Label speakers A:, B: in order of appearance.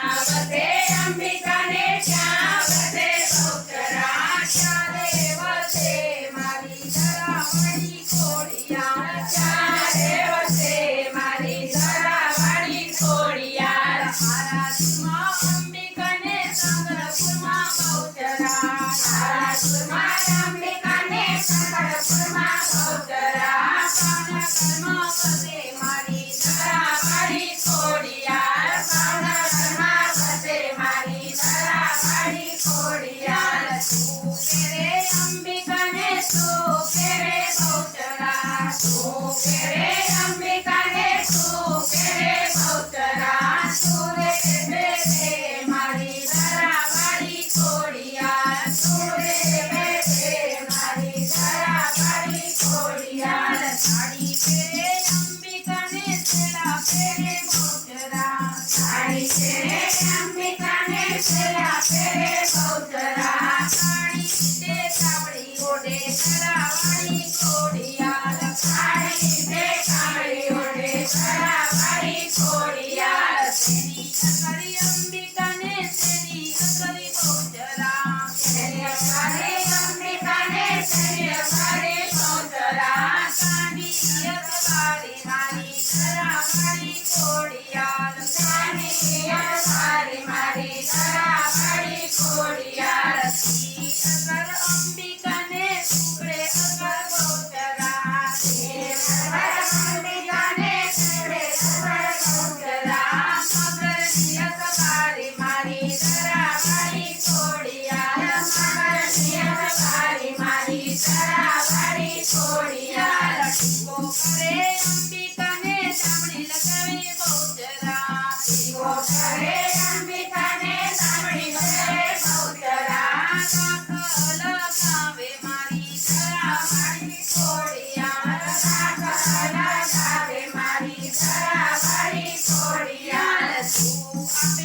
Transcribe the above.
A: વધે અંબિકાને ક્યાં વધે બહુચરા ક્યારે વધે મારી ધરાવાળી ખોડિયાર ક્યારે વધે મારી ધરાવાળી ખોડિયાર મારા સુરમાં અંબિકાને શંકરપુરમાં બહુચરા મારા સુરમાં અંબિકાને શંકરપુરમાં બહુચરા કર્મ વધે મારી ધરાવાળી ખોડિયાર કર્મ વધે મારી ધરાવાળી ખોડિયાર તું કેરે અંબિકાને તું કેરે બહુચરા તું કેરે અંબિકાને તું કેરે બહુચરા તું રે બેદે મારી ધરાવાળી ખોડિયાર તું રે બેદે મારી ધરાવાળી ખોડિયાર સાડી પેરે અંબિકાને સેલા પેરે બહુચરા સાડી પેરે અંબિકાને સેલા પેરે બહુચરા સાડી દે સાવડી ઓઢે ધરાવાળી ખોડિયાર સાડી દે સાવડી ઓઢે ધરાવાળી ખોડિયાર તેની અકરી અંબિકાને તેની અકરી બહુચરા તેની અકરી અંબિકાને તેની અકરી બહુચરા સાની અકરી મારી ધરાવાળી ખોડિયાર સાની અકરી મારી ધરાવાળી ખોડિયાર તી અકર અંબિકાને ઉપરે અકર બહુચરા તી અકર અંબિકાને ઉપરે અકર બહુચરા મગરની અકરી મારી ધરાવાળી ખોડિયાર મગરની અકરી મારી ધરાવાળી ખોડિયાર ટીકો કરે અંબિકાને ચામડી લગાવે બહુચરા ટીકો કરે અંબિકાને ચામડી લગાવે બહુચરા કાક લગાવે મારી ધરાવાળી ખોડિયાર કાક લગાવે મારી ધરાવાળી ખોડિયાર તું આપે